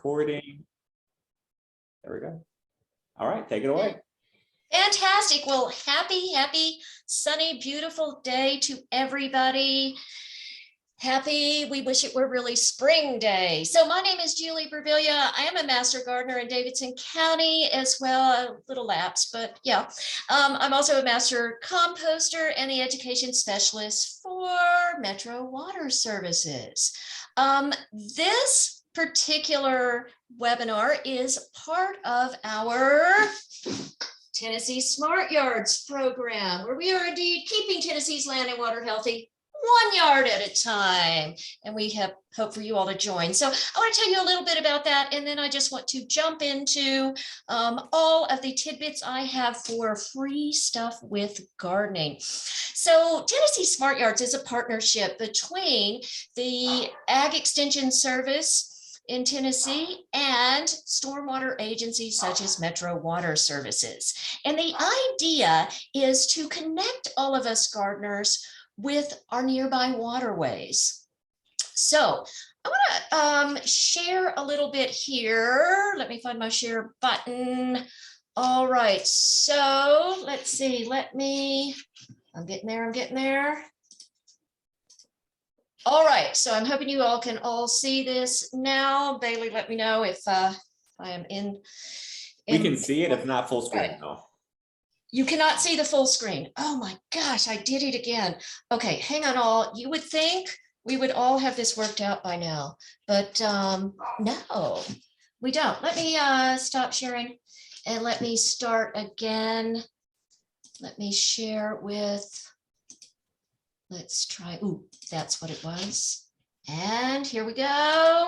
recording. There we go. All right, take it away. Fantastic. Well, happy, sunny, beautiful day to everybody. We wish it were really spring day. So my name is Julie Brevilla. I am a master gardener in Davidson County as well, a little lapse, but yeah. I'm also a master composter and the education specialist for Metro Water Services. This particular webinar is part of our Tennessee Smart Yards program, where we are indeed keeping Tennessee's land and water healthy 1 yard at a time. And we have hope for you all to join. So I want to tell you a little bit about that. And then I just want to jump into all of the tidbits I have for free stuff with gardening. So Tennessee Smart Yards is a partnership between the Ag Extension Service in Tennessee and stormwater agencies such as Metro Water Services. And the idea is to connect all of us gardeners with our nearby waterways. So I want to share a little bit here. Let me find my share button. All right, so let's see. I'm getting there. All right, so I'm hoping you all can all see this now. Bailey, let me know if I am in. We can see it, if not full screen. Right. No. You cannot see the full screen. Oh my gosh, I did it again. Okay, hang on all. You would think we would all have this worked out by now, but no, we don't. Let me stop sharing and let me start again. Let me share with, let's try, ooh, that's what it was. And here we go.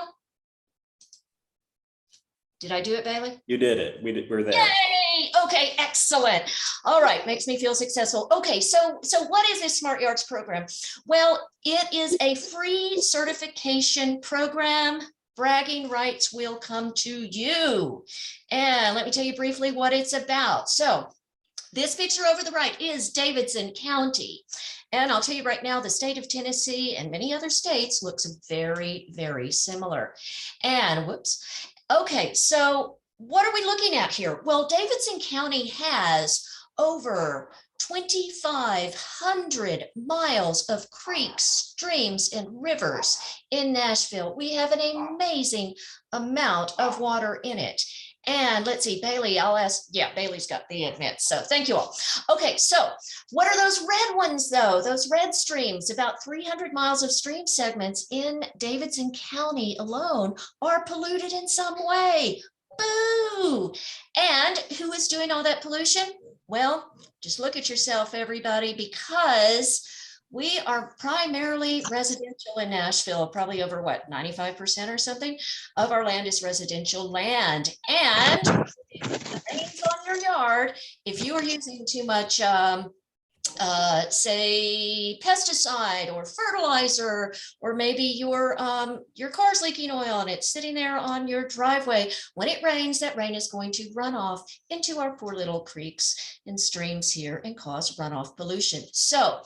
Did I do it, Bailey? You did it. We're there. Yay! Okay, excellent. All right, makes me feel successful. Okay, so what is this Smart Yards program? Well, it is a free certification program. Bragging rights will come to you. And let me tell you briefly what it's about. So this picture over the right is Davidson County. And I'll tell you right now, the state of Tennessee and many other states looks very, very similar. And whoops. Okay, so what are we looking at here? Well, Davidson County has over 2,500 miles of creeks, streams, and rivers in Nashville. We have an amazing amount of water in it. And let's see, Bailey, I'll ask, yeah, Bailey's got the admits, so thank you all. Okay, so what are those red ones though? Those red streams, about 300 miles of stream segments in Davidson County alone are polluted in some way. Boo! And who is doing all that pollution? Well, just look at yourself, everybody, because we are primarily residential in Nashville, probably over what, 95% or something of our land is residential land. And if it rains on your yard, if you are using too much, say pesticide or fertilizer, or maybe your car's leaking oil and it's sitting there on your driveway, when it rains, that rain is going to run off into our poor little creeks and streams here and cause runoff pollution. So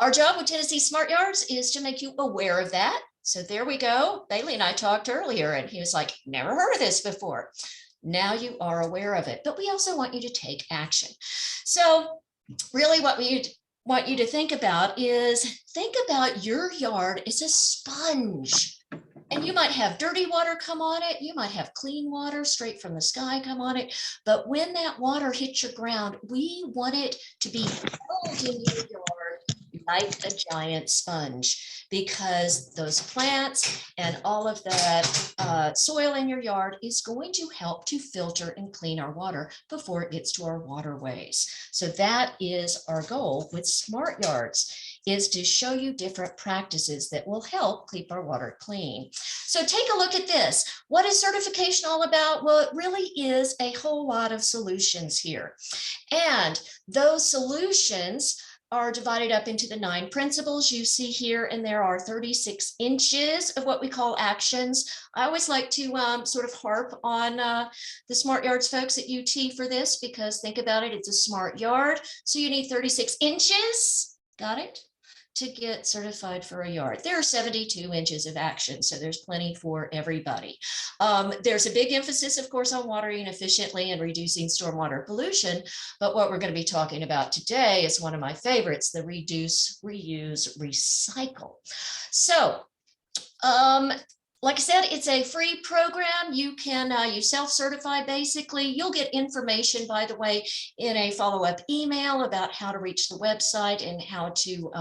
our job with Tennessee Smart Yards is to make you aware of that. So there we go. Bailey and I talked earlier and he was like, never heard of this before. Now you are aware of it, but we also want you to take action. So really what we want you to think about is your yard as a sponge. And you might have dirty water come on it. You might have clean water straight from the sky come on it. But when that water hits your ground, we want it to be held in your yard like a giant sponge, because those plants and all of that soil in your yard is going to help to filter and clean our water before it gets to our waterways. So that is our goal with Smart Yards, is to show you different practices that will help keep our water clean. So take a look at this. What is certification all about? Well, it really is a whole lot of solutions here. And those solutions are divided up into the 9 principles you see here, and there are 36 inches of what we call actions. I always like to sort of harp on the Smart Yards folks at UT for this, because think about it, it's a smart yard. So you need 36 inches, got it? to get certified for a yard. There are 72 inches of action, so there's plenty for everybody. There's a big emphasis, of course, on watering efficiently and reducing stormwater pollution. But what we're going to be talking about today is one of my favorites, the reduce, reuse, recycle. So, like I said, it's a free program. You can you self-certify basically. You'll get information, by the way, in a follow-up email about how to reach the website and how to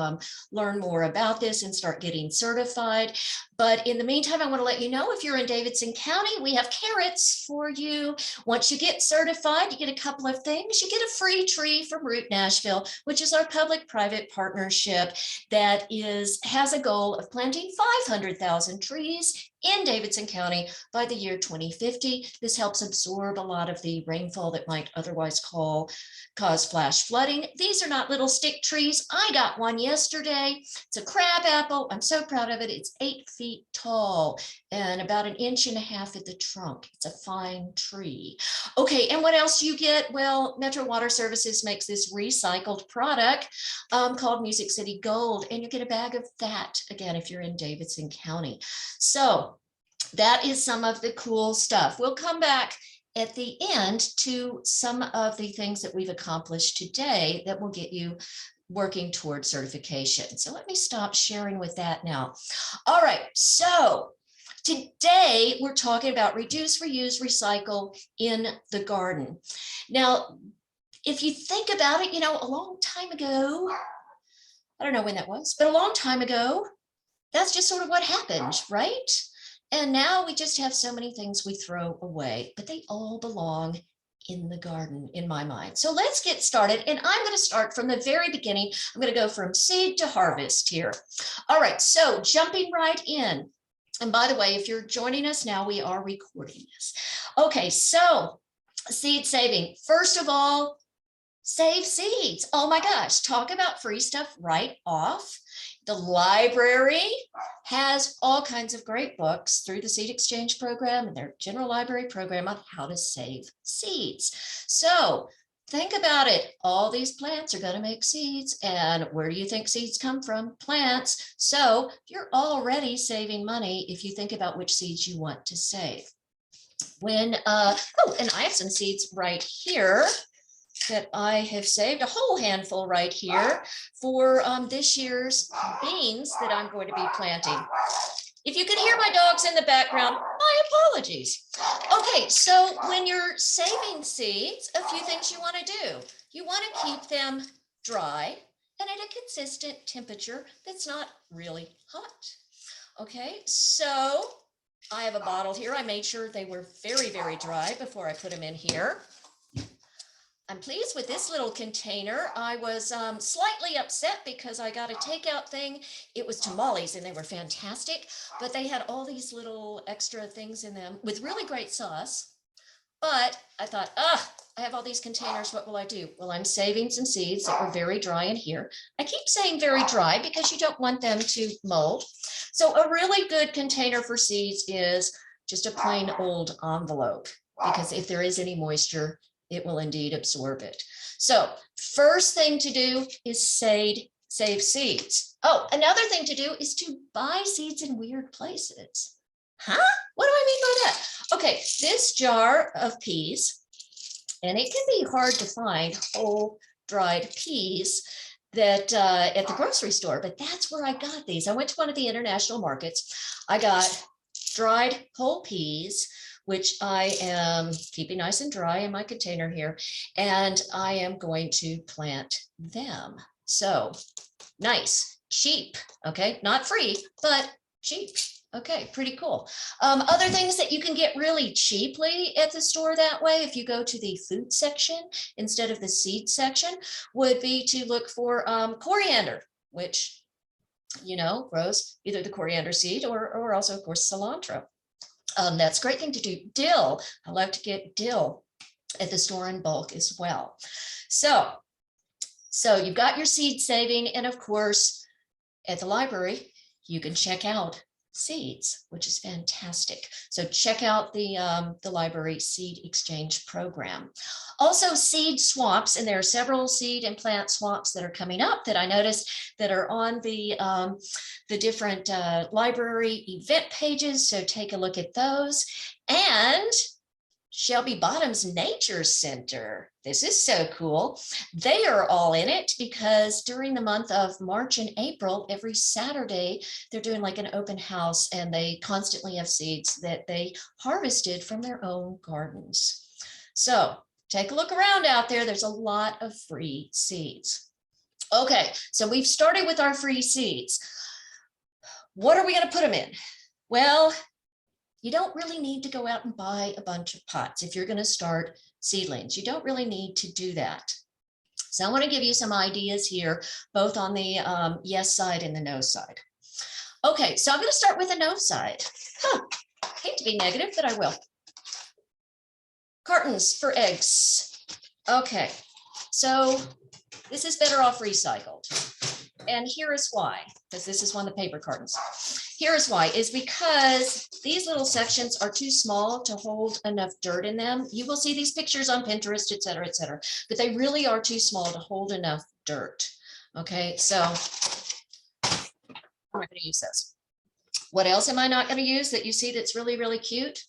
learn more about this and start getting certified. But in the meantime, I want to let you know, if you're in Davidson County, we have carrots for you. Once you get certified, you get a couple of things. You get a free tree from Root Nashville, which is our public-private partnership that has a goal of planting 500,000 trees in Davidson County by the year 2050. This helps absorb a lot of the rainfall that might otherwise cause flash flooding. These are not little stick trees. I got one yesterday. It's a crab apple. I'm so proud of it. It's 8 feet tall and about 1.5 inches at the trunk. It's a fine tree. Okay, and what else you get? Well, Metro Water Services makes this recycled product called Music City Gold, and you get a bag of that, again, if you're in Davidson County. So that is some of the cool stuff. We'll come back at the end to some of the things that we've accomplished today that will get you working toward certification. So let me stop sharing with that now. All right, so today we're talking about reduce, reuse, recycle in the garden. Now, if you think about it, a long time ago, I don't know when that was, but a long time ago, that's just sort of what happened, right? And now we just have so many things we throw away, but they all belong in the garden, in my mind. So let's get started. And I'm going to start from the very beginning. I'm going to go from seed to harvest here. All right, so jumping right in. And by the way, if you're joining us now, we are recording this. Okay, so seed saving. First of all, save seeds. Oh my gosh, talk about free stuff right off. The library has all kinds of great books through the Seed Exchange program and their general library program on how to save seeds. So think about it. All these plants are going to make seeds. And where do you think seeds come from? Plants. So you're already saving money if you think about which seeds you want to save. And I have some seeds right here that I have saved, a whole handful right here for this year's beans that I'm going to be planting. If you can hear my dogs in the background, my apologies. Okay, so when you're saving seeds, a few things you want to do. You want to keep them dry and at a consistent temperature that's not really hot. Okay, so I have a bottle here. I made sure they were very, very dry before I put them in here. I'm pleased with this little container. I was slightly upset because I got a takeout thing. It was tamales and they were fantastic, but they had all these little extra things in them with really great sauce. But I thought, I have all these containers. What will I do? Well, I'm saving some seeds that were very dry in here. I keep saying very dry because you don't want them to mold. So a really good container for seeds is just a plain old envelope, because if there is any moisture, it will indeed absorb it. So first thing to do is save seeds. Oh, another thing to do is to buy seeds in weird places. Huh? What do I mean by that? Okay, this jar of peas, and it can be hard to find whole dried peas that at the grocery store, but that's where I got these. I went to one of the international markets. I got dried whole peas, which I am keeping nice and dry in my container here, and I am going to plant them. So nice, cheap, okay, not free, but cheap. Okay, pretty cool. Other things that you can get really cheaply at the store that way, if you go to the food section instead of the seed section, would be to look for coriander, which, grows either the coriander seed or also, of course, cilantro. That's a great thing to do. Dill. I love to get dill at the store in bulk as well. So you've got your seed saving, and of course, at the library, you can check out seeds, which is fantastic. So check out the library seed exchange program. Also seed swaps, and there are several seed and plant swaps that are coming up that I noticed that are on the different library event pages. So take a look at those. And Shelby Bottoms Nature Center. This is so cool. They are all in it because during the month of March and April, every Saturday, they're doing like an open house and they constantly have seeds that they harvested from their own gardens. So take a look around out there. There's a lot of free seeds. Okay, so we've started with our free seeds. What are we going to put them in? Well, you don't really need to go out and buy a bunch of pots if you're going to start seedlings. You don't really need to do that. So I want to give you some ideas here, both on the yes side and the no side. Okay, so I'm going to start with the no side. Hate to be negative, but I will. Cartons for eggs. Okay, so this is better off recycled. And here is why, because this is one of the paper cartons. Here is why, is because these little sections are too small to hold enough dirt in them. You will see these pictures on Pinterest, et cetera, but they really are too small to hold enough dirt. Okay, so I'm not going to use this. What else am I not going to use that you see that's really, really cute?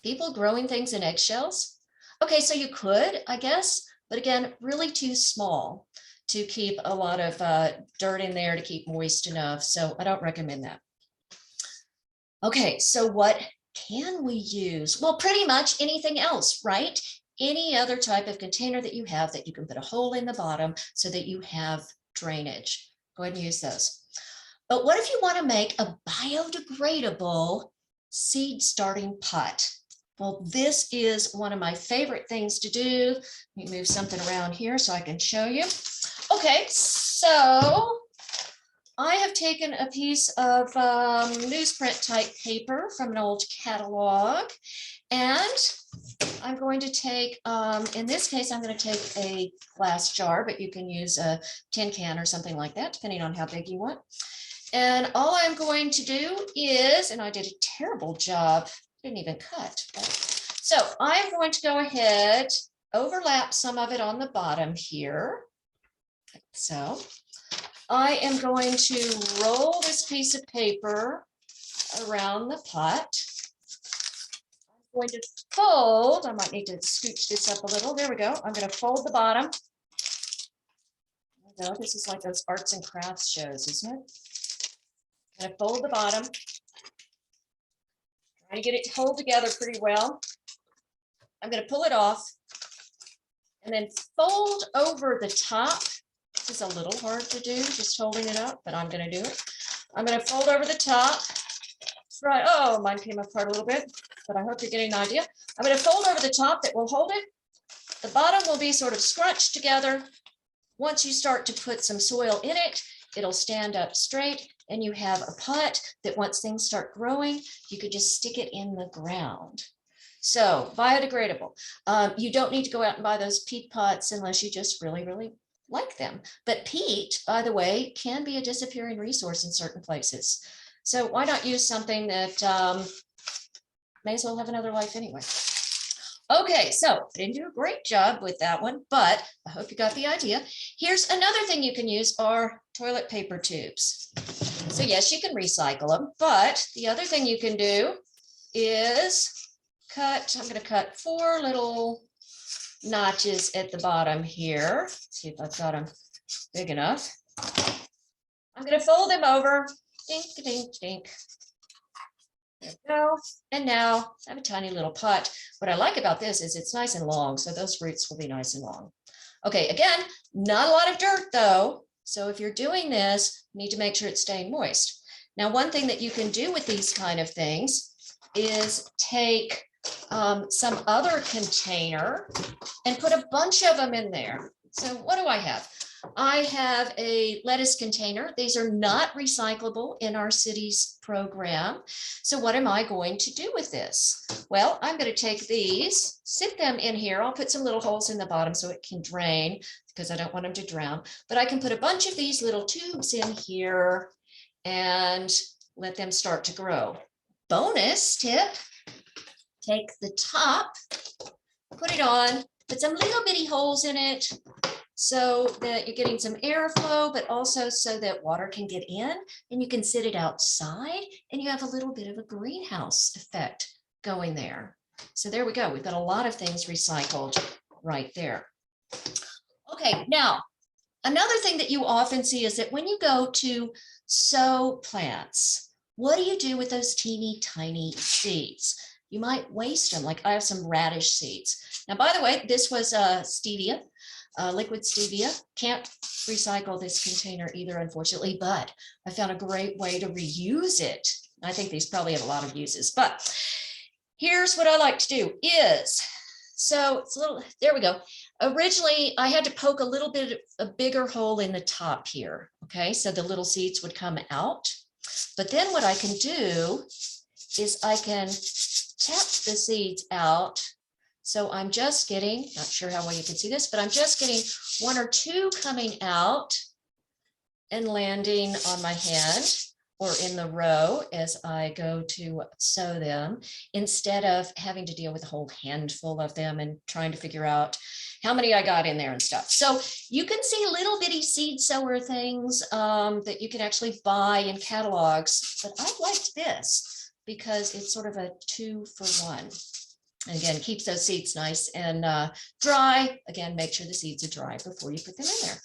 People growing things in eggshells. Okay, so you could, I guess, but again, really too small to keep a lot of dirt in there to keep moist enough. So I don't recommend that. Okay, so what can we use? Well, pretty much anything else, right? Any other type of container that you have that you can put a hole in the bottom so that you have drainage. Go ahead and use those. But what if you want to make a biodegradable seed starting pot? Well, this is one of my favorite things to do. Let me move something around here so I can show you. Okay, so I have taken a piece of newsprint type paper from an old catalog, and I'm going to take, in this case, I'm going to take a glass jar, but you can use a tin can or something like that, depending on how big you want. And all I'm going to do is, and I did a terrible job, didn't even cut. So I'm going to go ahead, overlap some of it on the bottom here. Like so. I am going to roll this piece of paper around the pot. I'm going to fold, I might need to scooch this up a little. There we go. I'm going to fold the bottom. There we go. This is like those arts and crafts shows, isn't it? I'm going to fold the bottom. Trying to get it to hold together pretty well. I'm going to pull it off and then fold over the top. This is a little hard to do, just holding it up, but I'm going to do it. I'm going to fold over the top. Right. Oh, mine came apart a little bit, but I hope you're getting the idea. I'm going to fold over the top that will hold it. The bottom will be sort of scrunched together. Once you start to put some soil in it, it'll stand up straight, and you have a pot that once things start growing, you could just stick it in the ground. So biodegradable. You don't need to go out and buy those peat pots unless you just really, really like them. But peat, by the way, can be a disappearing resource in certain places. So why not use something that may as well have another life anyway. Okay, so I didn't do a great job with that one, but I hope you got the idea. Here's another thing you can use are toilet paper tubes. So yes, you can recycle them, but the other thing you can do is cut, I'm going to cut 4 little notches at the bottom here. See if I've got them big enough. I'm going to fold them over. Dink, dink, dink. There we go. And now I have a tiny little pot. What I like about this is it's nice and long, so those roots will be nice and long. Okay, again, not a lot of dirt though. So if you're doing this, you need to make sure it's staying moist. Now, one thing that you can do with these kind of things is take some other container and put a bunch of them in there. So what do I have? I have a lettuce container. These are not recyclable in our city's program. So what am I going to do with this? Well, I'm going to take these, sit them in here. I'll put some little holes in the bottom so it can drain because I don't want them to drown. But I can put a bunch of these little tubes in here and let them start to grow. Bonus tip, take the top, put it on, put some little bitty holes in it so that you're getting some airflow, but also so that water can get in and you can sit it outside and you have a little bit of a greenhouse effect going there. So there we go. We've got a lot of things recycled right there. Okay, now another thing that you often see is that when you go to sow plants, what do you do with those teeny tiny seeds? You might waste them. Like I have some radish seeds. Now, by the way, this was stevia, liquid stevia. Can't recycle this container either, unfortunately, but I found a great way to reuse it. I think these probably have a lot of uses, but here's what I like to do is, so it's a little, there we go. Originally, I had to poke a little bit, a bigger hole in the top here. Okay, so the little seeds would come out. But then what I can do is I can tap the seeds out. So I'm just getting, not sure how well you can see this, but I'm just getting 1 or 2 coming out and landing on my hand or in the row as I go to sow them, instead of having to deal with a whole handful of them and trying to figure out how many I got in there and stuff. So you can see little bitty seed sower things that you can actually buy in catalogs, but I liked this because it's sort of a 2-for-1. And again, keeps those seeds nice and dry. Again, make sure the seeds are dry before you put them in there.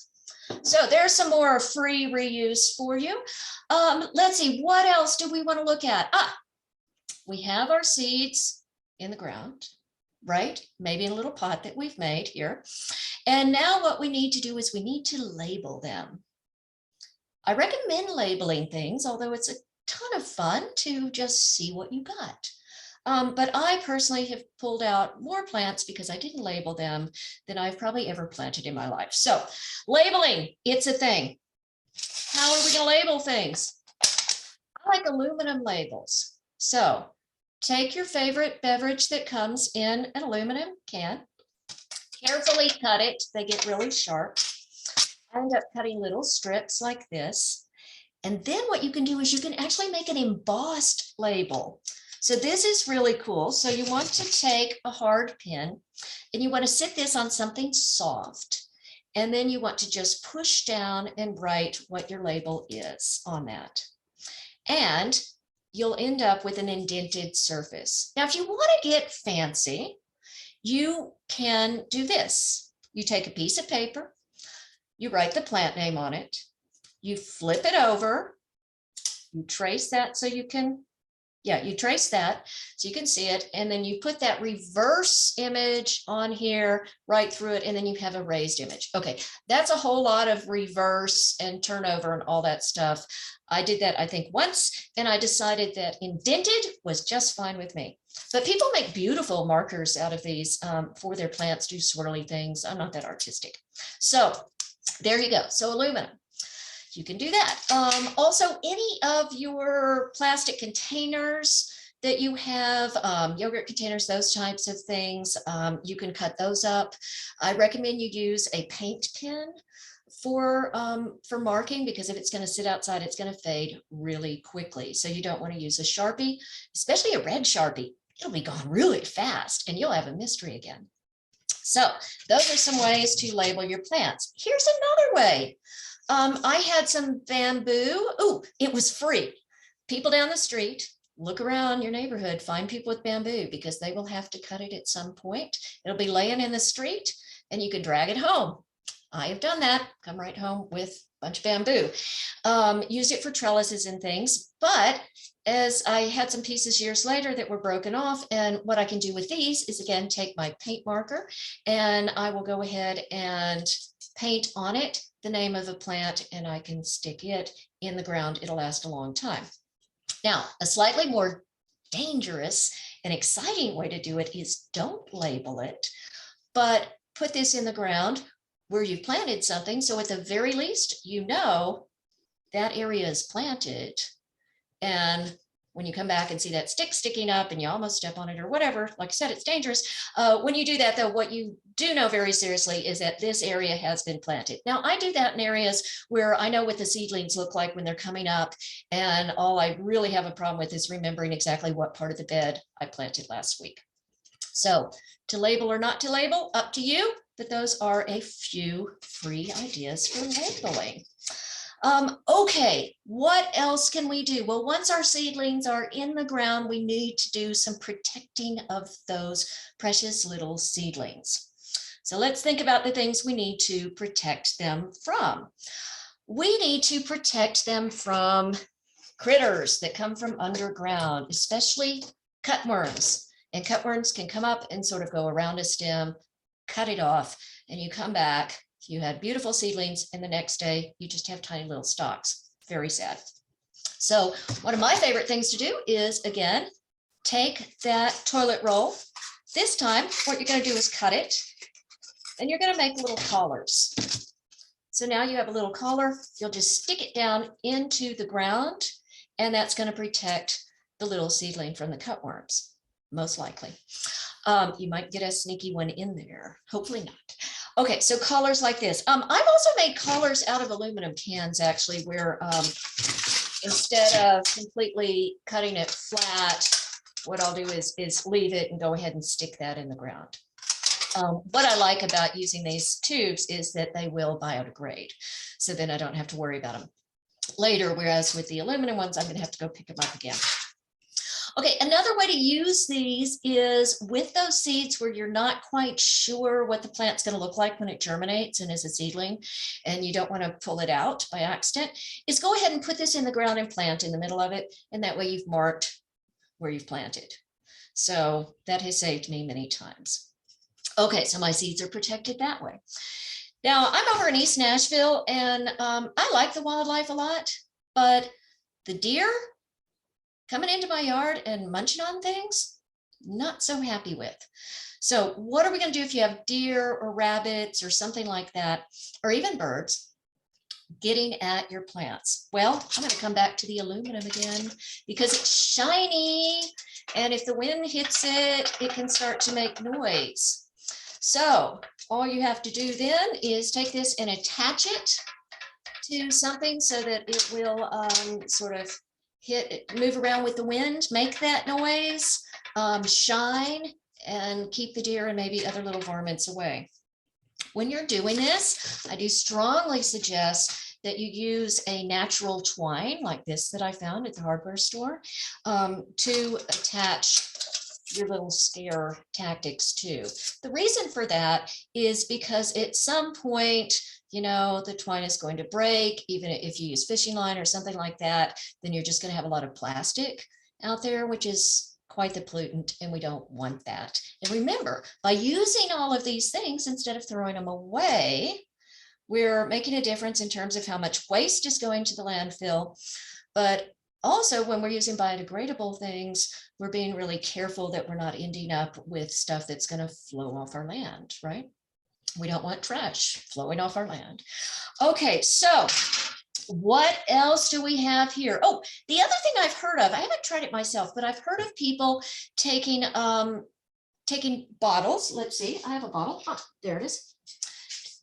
So there's some more free reuse for you. Let's see, what else do we want to look at? We have our seeds in the ground, right? Maybe in a little pot that we've made here. And now what we need to do is we need to label them. I recommend labeling things, although it's a ton of fun to just see what you got. But I personally have pulled out more plants because I didn't label them than I've probably ever planted in my life. So labeling, it's a thing. How are we going to label things? I like aluminum labels. So take your favorite beverage that comes in an aluminum can, carefully cut it. They get really sharp. I end up cutting little strips like this. And then what you can do is you can actually make an embossed label. So this is really cool. So you want to take a hard pin and you want to sit this on something soft. And then you want to just push down and write what your label is on that. And you'll end up with an indented surface. Now, if you want to get fancy, you can do this. You take a piece of paper, you write the plant name on it, you flip it over, you trace that so you can, you trace that so you can see it, and then you put that reverse image on here, right through it, and then you have a raised image. Okay, that's a whole lot of reverse and turnover and all that stuff. I did that, I think, once, and I decided that indented was just fine with me. But people make beautiful markers out of these for their plants, do swirly things. I'm not that artistic. So there you go. So aluminum. You can do that. Also, any of your plastic containers that you have, yogurt containers, those types of things, you can cut those up. I recommend you use a paint pen for marking, because if it's going to sit outside, it's going to fade really quickly. So you don't want to use a Sharpie, especially a red Sharpie. It'll be gone really fast and you'll have a mystery again. So those are some ways to label your plants. Here's another way. I had some bamboo. Oh, it was free. People down the street, look around your neighborhood, find people with bamboo, because they will have to cut it at some point. It'll be laying in the street and you can drag it home. I have done that. Come right home with a bunch of bamboo. Used it for trellises and things, but as I had some pieces years later that were broken off, and what I can do with these is, again, take my paint marker and I will go ahead and paint on it the name of a plant, and I can stick it in the ground. It'll last a long time. Now, a slightly more dangerous and exciting way to do it is don't label it, but put this in the ground where you've planted something. So at the very least, you know that area is planted, and when you come back and see that stick sticking up and you almost step on it or whatever, like I said, it's dangerous. When you do that though, what you do know very seriously is that this area has been planted. Now I do that in areas where I know what the seedlings look like when they're coming up. And all I really have a problem with is remembering exactly what part of the bed I planted last week. So to label or not to label, up to you, but those are a few free ideas for labeling. Okay, what else can we do? Well, once our seedlings are in the ground, we need to do some protecting of those precious little seedlings. So let's think about the things we need to protect them from. We need to protect them from critters that come from underground, especially cutworms. And cutworms can come up and sort of go around a stem, cut it off, and you come back, you had beautiful seedlings, and the next day you just have tiny little stalks. Very sad. So one of my favorite things to do is, again, take that toilet roll. This time, what you're going to do is cut it, and you're going to make little collars. So now you have a little collar. You'll just stick it down into the ground, and that's going to protect the little seedling from the cutworms, most likely. You might get a sneaky one in there. Hopefully not. Okay, so collars like this. I've also made collars out of aluminum cans, actually, where instead of completely cutting it flat, what I'll do is leave it and go ahead and stick that in the ground. What I like about using these tubes is that they will biodegrade, so then I don't have to worry about them later, whereas with the aluminum ones, I'm going to have to go pick them up again. Okay, another way to use these is with those seeds where you're not quite sure what the plant's going to look like when it germinates and is a seedling, and you don't want to pull it out by accident, is go ahead and put this in the ground and plant in the middle of it, and that way you've marked where you've planted. So that has saved me many times. Okay, so my seeds are protected that way. Now I'm over in East Nashville, and I like the wildlife a lot, but the deer coming into my yard and munching on things, not so happy with. So what are we going to do if you have deer or rabbits or something like that, or even birds getting at your plants? Well, I'm going to come back to the aluminum again because it's shiny, and if the wind hits it, it can start to make noise. So all you have to do then is take this and attach it to something so that it will sort of move around with the wind, make that noise, shine, and keep the deer and maybe other little varmints away. When you're doing this, I do strongly suggest that you use a natural twine like this that I found at the hardware store to attach your little scare tactics to. The reason for that is because at some point, you know, the twine is going to break. Even if you use fishing line or something like that, then you're just going to have a lot of plastic out there, which is quite the pollutant, and we don't want that. And remember, by using all of these things instead of throwing them away, we're making a difference in terms of how much waste is going to the landfill. But also, when we're using biodegradable things, we're being really careful that we're not ending up with stuff that's going to flow off our land, right? We don't want trash flowing off our land. Okay, so what else do we have here? Oh, the other thing I've heard of, I haven't tried it myself, but I've heard of people taking bottles. Let's see, I have a bottle. Oh, there it is.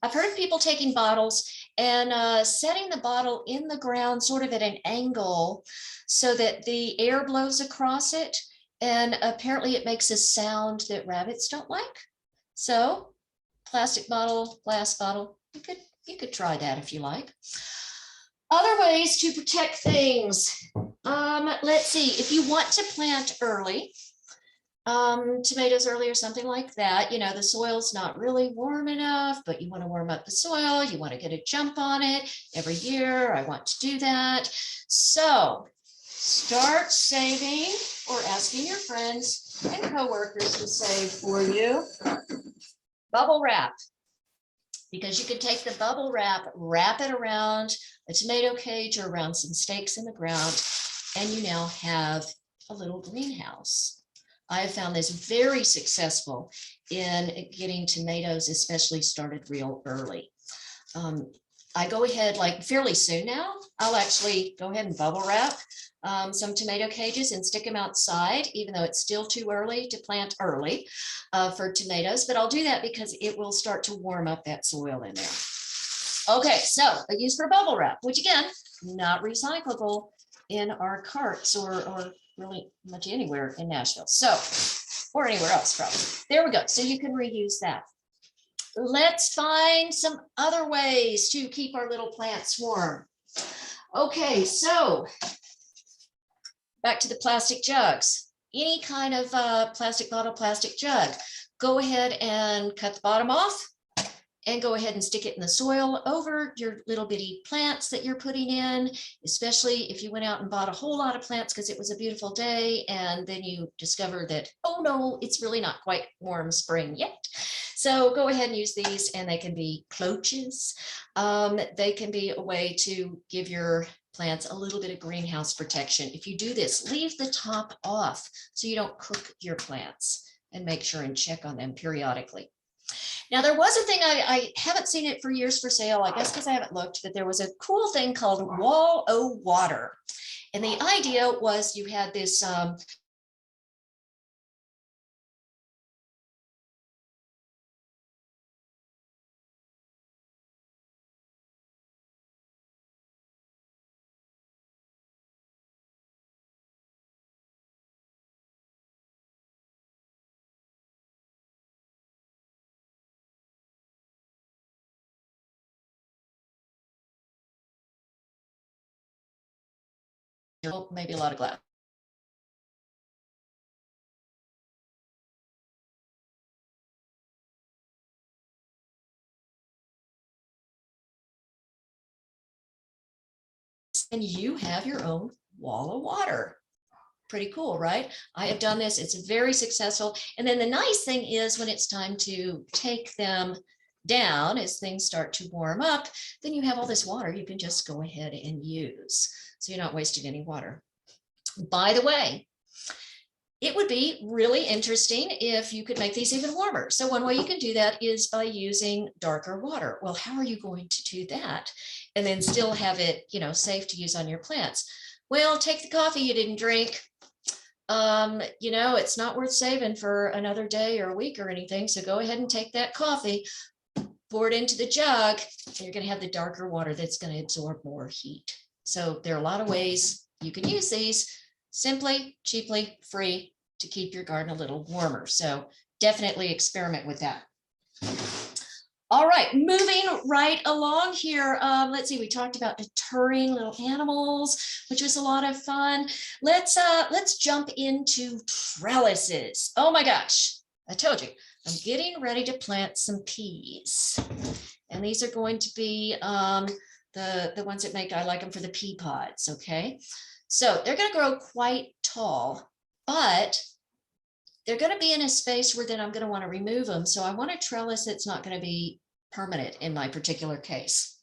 I've heard of people taking bottles and setting the bottle in the ground sort of at an angle so that the air blows across it. And apparently it makes a sound that rabbits don't like. So plastic bottle, glass bottle, you could try that if you like. Other ways to protect things. Let's see, if you want to plant early, tomatoes early or something like that, you know, the soil's not really warm enough, but you want to warm up the soil, you want to get a jump on it. Every year I want to do that. So start saving or asking your friends and coworkers to save for you. Bubble wrap, because you could take the bubble wrap, wrap it around a tomato cage or around some stakes in the ground, and you now have a little greenhouse. I have found this very successful in getting tomatoes, especially started real early. I go ahead like fairly soon now, I'll actually go ahead and bubble wrap some tomato cages and stick them outside, even though it's still too early to plant early for tomatoes. But I'll do that because it will start to warm up that soil in there. Okay, so I use for bubble wrap, which again, not recyclable in our carts or really much anywhere in Nashville. So, or anywhere else probably. There we go. So you can reuse that. Let's find some other ways to keep our little plants warm. Okay, so back to the plastic jugs. Any kind of plastic bottle, plastic jug. Go ahead and cut the bottom off and go ahead and stick it in the soil over your little bitty plants that you're putting in, especially if you went out and bought a whole lot of plants because it was a beautiful day and then you discover that, oh no, it's really not quite warm spring yet. So go ahead and use these, and they can be cloches. They can be a way to give your plants a little bit of greenhouse protection. If you do this, leave the top off so you don't cook your plants, and make sure and check on them periodically. Now, there was a thing, I haven't seen it for years for sale, I guess because I haven't looked, but there was a cool thing called Wall-O-Water. And the idea was you had this maybe a lot of glass. And you have your own wall of water. Pretty cool, right? I have done this. It's very successful. And then the nice thing is when it's time to take them down, as things start to warm up, then you have all this water you can just go ahead and use. So you're not wasting any water. By the way, it would be really interesting if you could make these even warmer. So one way you can do that is by using darker water. Well, how are you going to do that and then still have it, you know, safe to use on your plants? Well, take the coffee you didn't drink. You know, it's not worth saving for another day or a week or anything. So go ahead and take that coffee, pour it into the jug, and you're going to have the darker water that's going to absorb more heat. So there are a lot of ways you can use these. Simply, cheaply, free to keep your garden a little warmer. So definitely experiment with that. All right, moving right along here. Let's see, we talked about deterring little animals, which was a lot of fun. Let's jump into trellises. Oh my gosh, I told you, I'm getting ready to plant some peas. And these are going to be the ones that make, I like them for the pea pods, okay? So they're going to grow quite tall, but they're going to be in a space where then I'm going to want to remove them. So I want a trellis that's not going to be permanent in my particular case.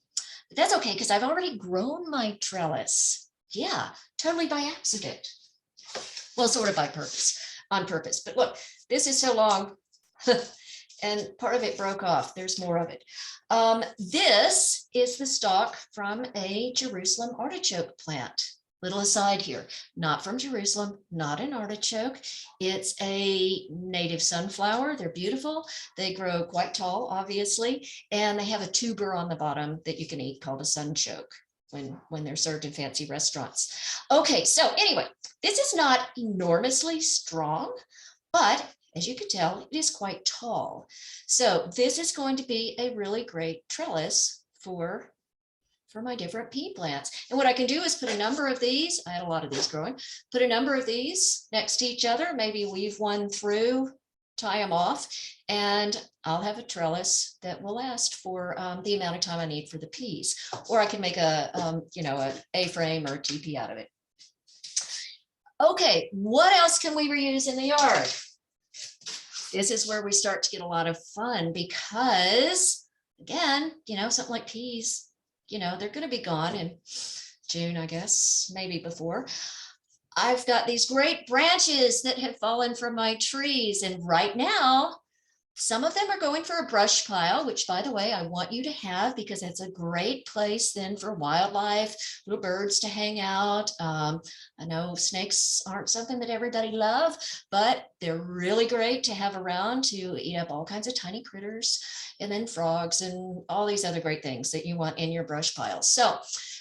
But that's okay because I've already grown my trellis. Yeah, totally by accident. Well, sort of by purpose, on purpose. But look, this is so long and part of it broke off. There's more of it. This is the stalk from a Jerusalem artichoke plant. Little aside here, not from Jerusalem, not an artichoke. It's a native sunflower. They're beautiful. They grow quite tall, obviously, and they have a tuber on the bottom that you can eat called a sunchoke when they're served in fancy restaurants. Okay, so anyway, this is not enormously strong, but as you can tell, it is quite tall. So this is going to be a really great trellis for my different pea plants. And what I can do is put a number of these, I had a lot of these growing, put a number of these next to each other, maybe weave one through, tie them off, and I'll have a trellis that will last for the amount of time I need for the peas. Or I can make a, you know, an A-frame or a TP out of it. Okay, what else can we reuse in the yard? This is where we start to get a lot of fun because, again, you know, something like peas, you know, they're going to be gone in June, I guess, maybe before. I've got these great branches that have fallen from my trees. And right now, Some of them are going for a brush pile, which by the way, I want you to have because it's a great place then for wildlife, little birds to hang out. I know snakes aren't something that everybody love, but they're really great to have around to eat up all kinds of tiny critters, and then frogs and all these other great things that you want in your brush pile. So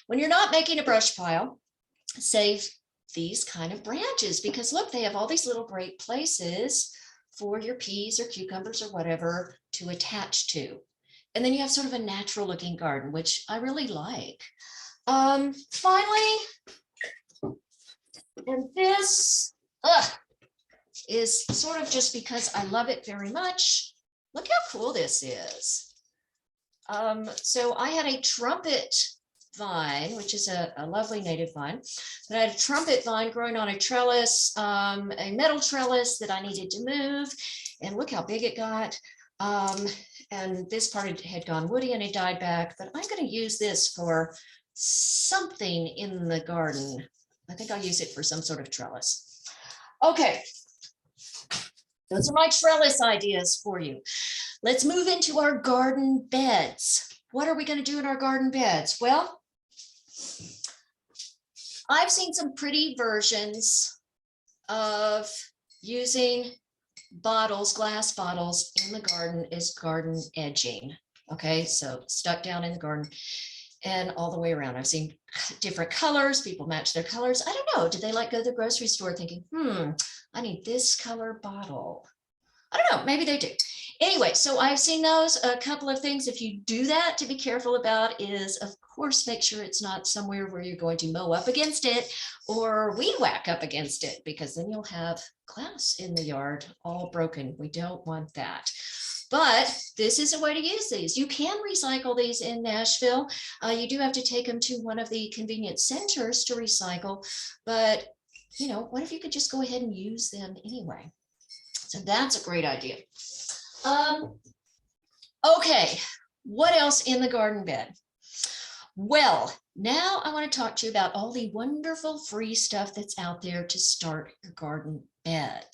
when you're not making a brush pile, save these kind of branches because look, they have all these little great places for your peas or cucumbers or whatever to attach to. And then you have sort of a natural looking garden, which I really like. Finally, and this is sort of just because I love it very much. Look how cool this is. So I had a trumpet vine, which is a lovely native vine, but I had a trumpet vine growing on a trellis, a metal trellis that I needed to move, and look how big it got. And this part had gone woody and it died back, but I'm going to use this for something in the garden. I think I'll use it for some sort of trellis. Okay, those are my trellis ideas for you. Let's move into our garden beds. What are we going to do in our garden beds? Well, I've seen some pretty versions of using bottles, glass bottles in the garden as garden edging. Okay, so stuck down in the garden and all the way around. I've seen different colors. People match their colors. I don't know. Did they like go to the grocery store thinking, I need this color bottle? I don't know. Maybe they do. Anyway, so I've seen those. A couple of things, if you do that, to be careful about is, of course, make sure it's not somewhere where you're going to mow up against it or weed whack up against it, because then you'll have glass in the yard all broken. We don't want that. But this is a way to use these. You can recycle these in Nashville. You do have to take them to one of the convenience centers to recycle. But, you know, what if you could just go ahead and use them anyway? So that's a great idea. Okay, what else in the garden bed? Well, now I want to talk to you about all the wonderful free stuff that's out there to start your garden bed.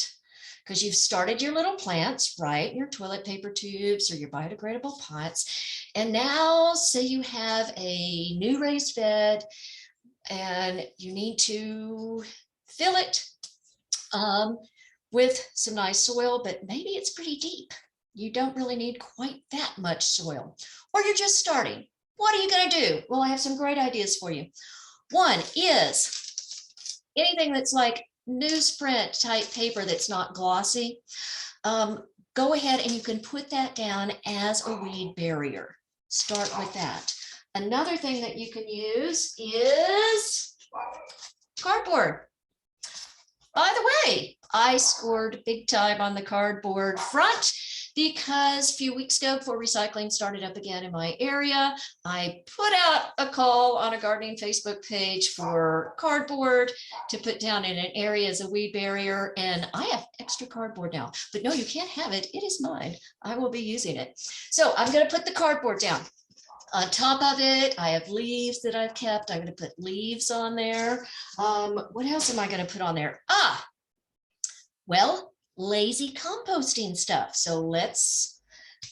Because you've started your little plants, right? Your toilet paper tubes or your biodegradable pots. And now say you have a new raised bed and you need to fill it with some nice soil, but maybe it's pretty deep. You don't really need quite that much soil, or you're just starting. What are you going to do? Well, I have some great ideas for you. One is anything that's like newsprint type paper that's not glossy. Go ahead and you can put that down as a weed barrier. Start with that. Another thing that you can use is cardboard. By the way, I scored big time on the cardboard front because a few weeks ago, before recycling started up again in my area, I put out a call on a gardening Facebook page for cardboard to put down in an area as a weed barrier. And I have extra cardboard now, but no, you can't have it. It is mine. I will be using it. So I'm going to put the cardboard down. On top of it, I have leaves that I've kept. I'm going to put leaves on there. What else am I going to put on there? Well, lazy composting stuff. So let's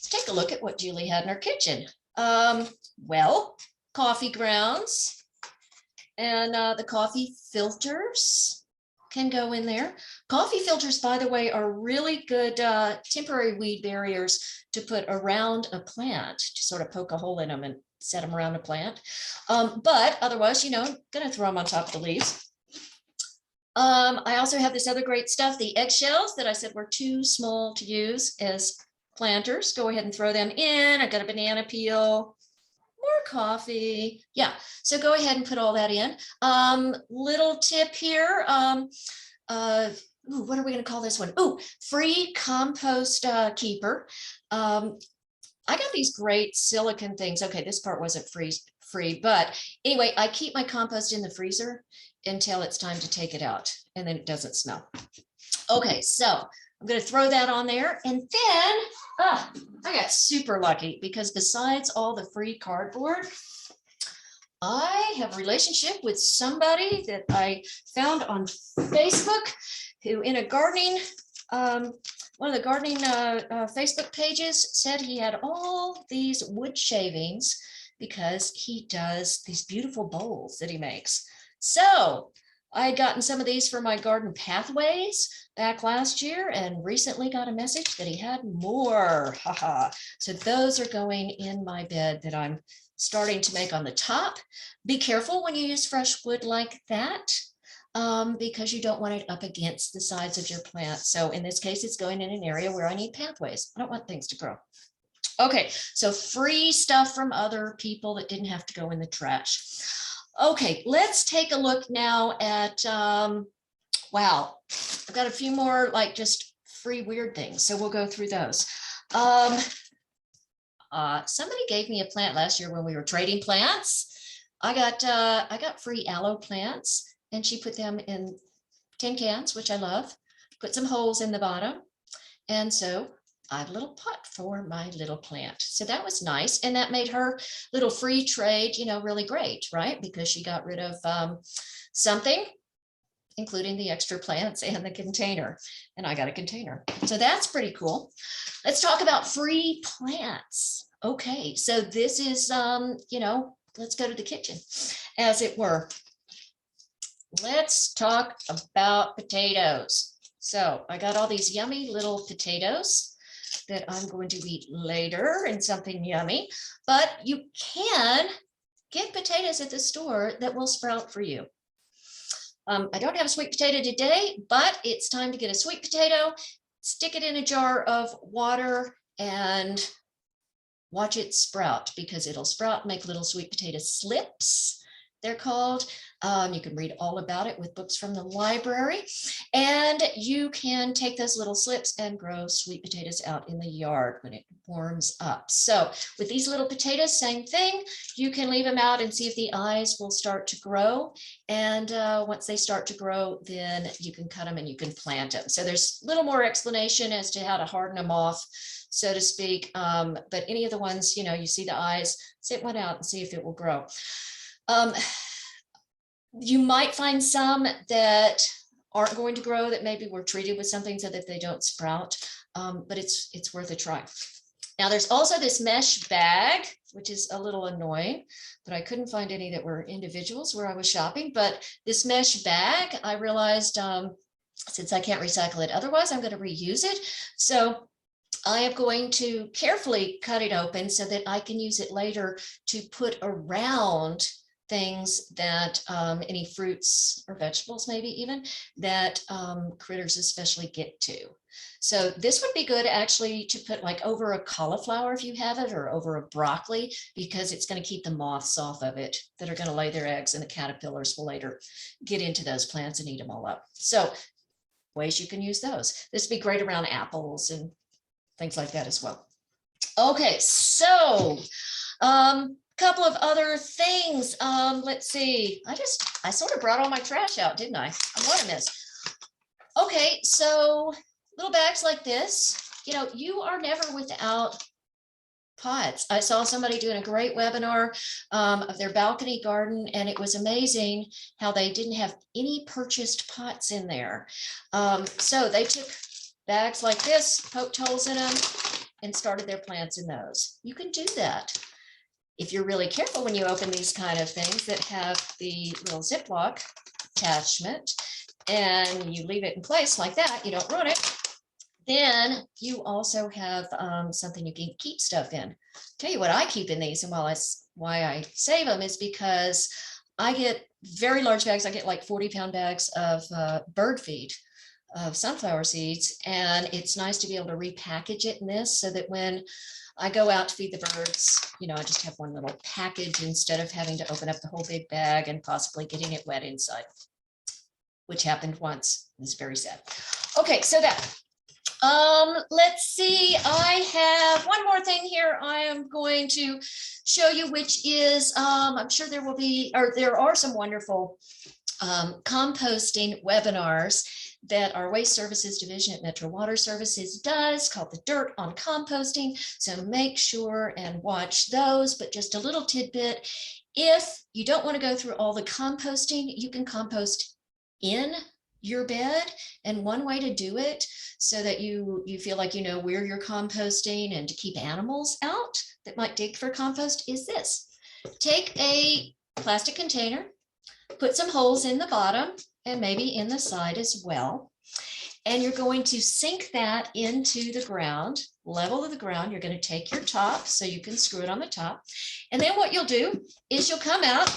take a look at what Julie had in her kitchen. Well, coffee grounds and the coffee filters can go in there. Coffee filters, by the way, are really good temporary weed barriers to put around a plant, to sort of poke a hole in them and set them around a plant. But otherwise, you know, I'm gonna throw them on top of the leaves. I also have this other great stuff, the eggshells that I said were too small to use as planters. Go ahead and throw them in. I got a banana peel, more coffee. Yeah, so go ahead and put all that in. Little tip here. What are we going to call this one? Oh, free compost keeper. I got these great silicone things. Okay, this part wasn't free, but anyway, I keep my compost in the freezer until it's time to take it out, and then it doesn't smell. Okay, so I'm going to throw that on there, and then I got super lucky because besides all the free cardboard, I have a relationship with somebody that I found on Facebook who in a gardening one of the gardening Facebook pages said he had all these wood shavings because he does these beautiful bowls that he makes. So I had gotten some of these for my garden pathways back last year and recently got a message that he had more. Haha. So those are going in my bed that I'm starting to make on the top. Be careful when you use fresh wood like that, because you don't want it up against the sides of your plant. So in this case, it's going in an area where I need pathways. I don't want things to grow. Okay, so free stuff from other people that didn't have to go in the trash. Okay, let's take a look now at, wow, I've got a few more like just free weird things. So we'll go through those. Somebody gave me a plant last year when we were trading plants. I got free aloe plants and she put them in tin cans, which I love, put some holes in the bottom. And so I have a little pot for my little plant. So that was nice. And that made her little free trade, you know, really great, right? Because she got rid of something, including the extra plants and the container. And I got a container. So that's pretty cool. Let's talk about free plants. Okay, so this is, you know, let's go to the kitchen, as it were. Let's talk about potatoes. So I got all these yummy little potatoes that I'm going to eat later in something yummy, but you can get potatoes at the store that will sprout for you. I don't have a sweet potato today, but it's time to get a sweet potato, stick it in a jar of water and watch it sprout, because it'll sprout, make little sweet potato slips, they're called. You can read all about it with books from the library, and you can take those little slips and grow sweet potatoes out in the yard when it warms up. So with these little potatoes, same thing. You can leave them out and see if the eyes will start to grow. And once they start to grow, then you can cut them and you can plant them. So there's a little more explanation as to how to harden them off, so to speak. But any of the ones, you know, you see the eyes, sit one out and see if it will grow. You might find some that aren't going to grow, that maybe were treated with something so that they don't sprout, but it's worth a try. Now there's also this mesh bag, which is a little annoying, but I couldn't find any that were individuals where I was shopping. But this mesh bag, I realized, since I can't recycle it otherwise, I'm going to reuse it. So I am going to carefully cut it open so that I can use it later to put around things that any fruits or vegetables, maybe even, that critters especially get to. So this would be good actually to put like over a cauliflower if you have it, or over a broccoli, because it's going to keep the moths off of it that are going to lay their eggs, and the caterpillars will later get into those plants and eat them all up. So ways you can use those. This would be great around apples and things like that as well. Okay, so couple of other things. Let's see. I sort of brought all my trash out, didn't I? What a mess. Okay, so little bags like this, you know, you are never without pots. I saw somebody doing a great webinar of their balcony garden, and it was amazing how they didn't have any purchased pots in there. So they took bags like this, poked holes in them, and started their plants in those. You can do that. If you're really careful when you open these kind of things that have the little Ziploc attachment, and you leave it in place like that, you don't ruin it, then you also have something you can keep stuff in. Tell you what I keep in these, and why I save them is because I get very large bags. I get like 40-pound bags of bird feed, of sunflower seeds, and it's nice to be able to repackage it in this, so that when I go out to feed the birds, you know, I just have one little package instead of having to open up the whole big bag and possibly getting it wet inside, which happened once. It's very sad. Okay, so that. Let's see. I have one more thing here I am going to show you, which is, I'm sure there will be, or there are some wonderful composting webinars that our Waste Services Division at Metro Water Services does, called The Dirt on Composting. So make sure and watch those. But just a little tidbit, if you don't want to go through all the composting, you can compost in your bed. And one way to do it so that you feel like you know where you're composting and to keep animals out that might dig for compost is this. Take a plastic container, put some holes in the bottom and maybe in the side as well. And you're going to sink that into the ground, level of the ground. You're going to take your top so you can screw it on the top. And then what you'll do is you'll come out,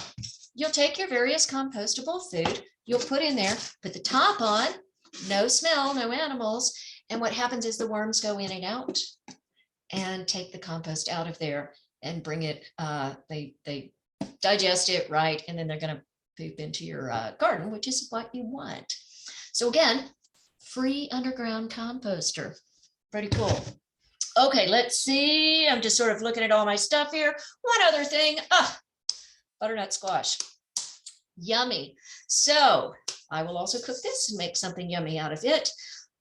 you'll take your various compostable food, you'll put in there, put the top on, no smell, no animals. And what happens is the worms go in and out and take the compost out of there and bring it, they digest it, right? And then they're going to poop into your garden, which is what you want. So again, free underground composter. Pretty cool. Okay, let's see. I'm just sort of looking at all my stuff here. One other thing. Butternut squash. Yummy. So I will also cook this and make something yummy out of it.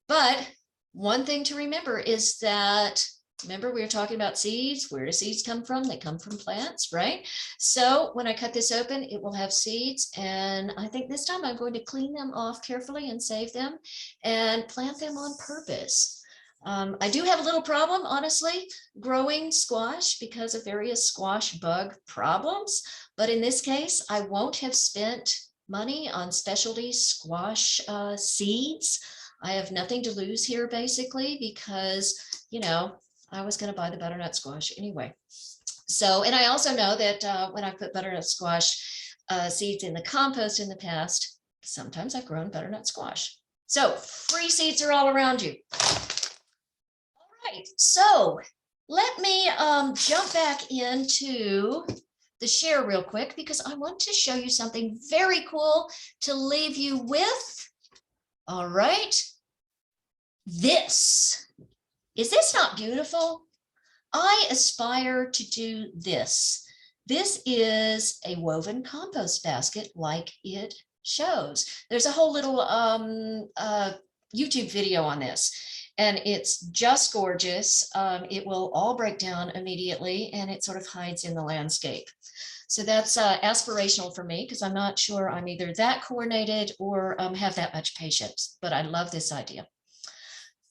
But one thing to remember is that, remember we were talking about seeds. Where do seeds come from? They come from plants, right? So when I cut this open, it will have seeds. And I think this time I'm going to clean them off carefully and save them and plant them on purpose. I do have a little problem, honestly, growing squash because of various squash bug problems. But in this case, I won't have spent money on specialty squash seeds. I have nothing to lose here basically because, you know, I was going to buy the butternut squash anyway. So, and I also know that when I put butternut squash seeds in the compost in the past, sometimes I've grown butternut squash. So free seeds are all around you. All right, so let me jump back into the share real quick because I want to show you something very cool to leave you with. All right, this. Is this not beautiful? I aspire to do this. This is a woven compost basket like it shows. There's a whole little YouTube video on this and it's just gorgeous. It will all break down immediately and it sort of hides in the landscape. So that's aspirational for me because I'm not sure I'm either that coordinated or have that much patience, but I love this idea.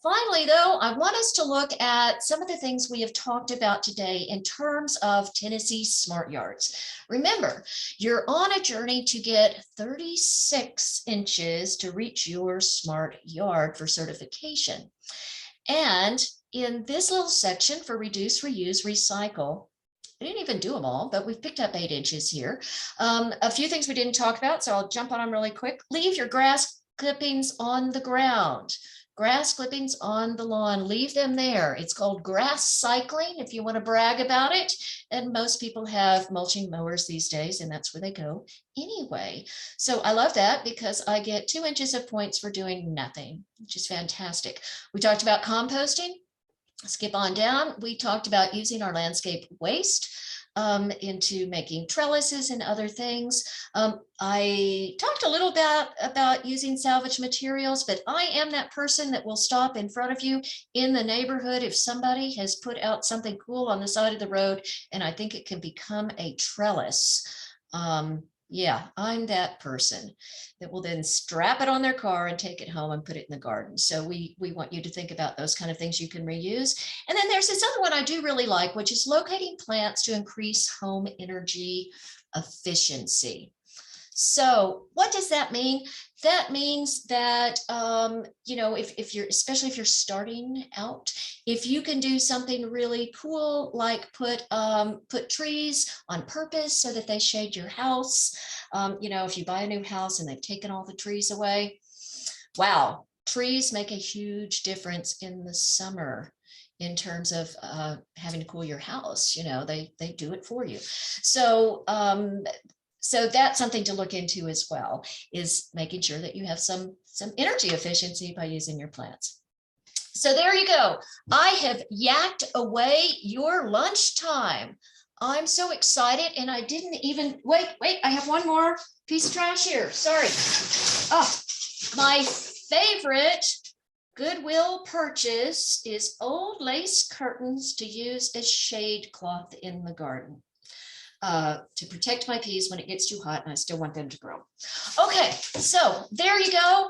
Finally, though, I want us to look at some of the things we have talked about today in terms of Tennessee Smart Yards. Remember, you're on a journey to get 36 inches to reach your smart yard for certification. And in this little section for reduce, reuse, recycle, I didn't even do them all, but we've picked up 8 inches here. A few things we didn't talk about, so I'll jump on them really quick. Leave your grass clippings on the ground. Grass clippings on the lawn, leave them there. It's called grass cycling if you want to brag about it. And most people have mulching mowers these days and that's where they go anyway. So I love that because I get 2 inches of points for doing nothing, which is fantastic. We talked about composting. Skip on down. We talked about using our landscape waste into making trellises and other things. I talked a little bit about using salvage materials, but I am that person that will stop in front of you in the neighborhood if somebody has put out something cool on the side of the road and I think it can become a trellis. Yeah, I'm that person that will then strap it on their car and take it home and put it in the garden. So we want you to think about those kind of things you can reuse. And then there's this other one I do really like, which is locating plants to increase home energy efficiency. So what does that mean? That means that, you know, if you're, especially if you're starting out, if you can do something really cool, like put trees on purpose so that they shade your house. You know, if you buy a new house and they've taken all the trees away, wow, trees make a huge difference in the summer in terms of having to cool your house. You know, they do it for you. So, so that's something to look into as well, is making sure that you have some energy efficiency by using your plants. So there you go. I have yacked away your lunchtime. I'm so excited and I didn't even, wait, I have one more piece of trash here. Sorry. Oh, my favorite Goodwill purchase is old lace curtains to use as shade cloth in the garden. to protect my peas when it gets too hot and I still want them to grow. Okay, so there you go.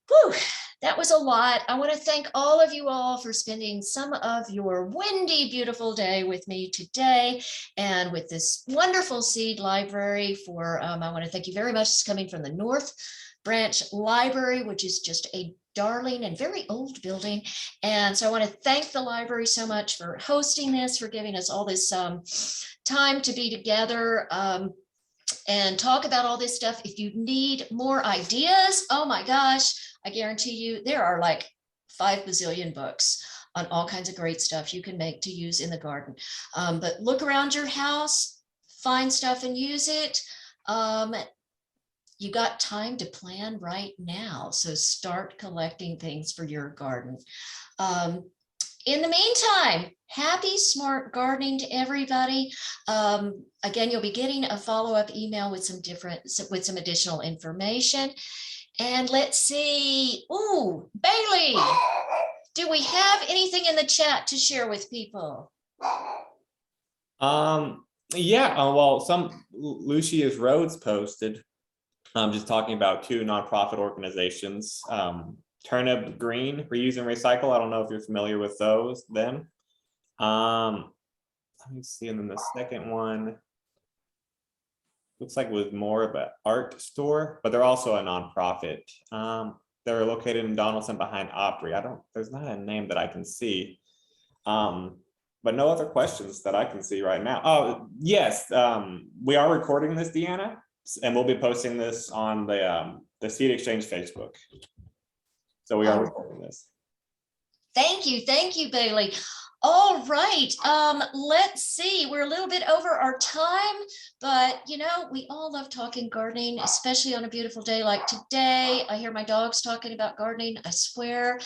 Whew, that was a lot. I want to thank all of you all for spending some of your windy, beautiful day with me today and with this wonderful seed library for, I want to thank you very much. It's coming from the North Branch Library, which is just a darling and very old building. And so I want to thank the library so much for hosting this, for giving us all this time to be together and talk about all this stuff. If you need more ideas, oh my gosh, I guarantee you there are like 5 bazillion books on all kinds of great stuff you can make to use in the garden. But look around your house, find stuff and use it. You got time to plan right now. So start collecting things for your garden. In the meantime, happy smart gardening to everybody. Again, you'll be getting a follow-up email with some additional information. And let's see. Ooh, Bailey, do we have anything in the chat to share with people? Yeah, well, some Lucius Rhodes posted, just talking about 2 nonprofit organizations, Turnip Green, Reuse and Recycle. I don't know if you're familiar with them. Let me see, and then the second one looks like it was more of an art store, but they're also a nonprofit. They're located in Donaldson behind Opry. There's not a name that I can see. But no other questions that I can see right now. Oh, yes, we are recording this, Deanna, and we'll be posting this on the Seed Exchange Facebook. So we are recording this. Thank you, Bailey. All right, let's see. We're a little bit over our time, but you know, we all love talking gardening, especially on a beautiful day like today. I hear my dogs talking about gardening, I swear.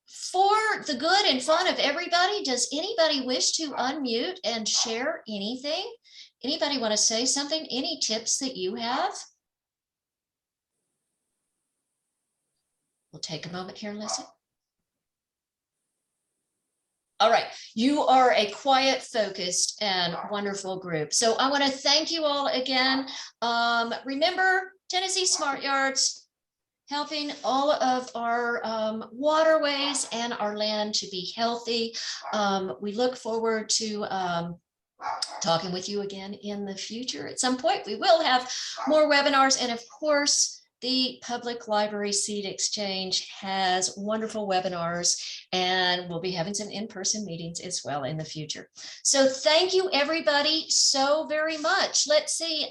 For the good and fun of everybody, does anybody wish to unmute and share anything? Anybody want to say something? Any tips that you have? We'll take a moment here and listen. All right, you are a quiet, focused, and wonderful group. So I want to thank you all again. Remember, Tennessee Smart Yards, helping all of our waterways and our land to be healthy. We look forward to talking with you again in the future. At some point, we will have more webinars, and of course, the Public Library Seed Exchange has wonderful webinars, and we'll be having some in-person meetings as well in the future. So thank you, everybody, so very much. Let's see.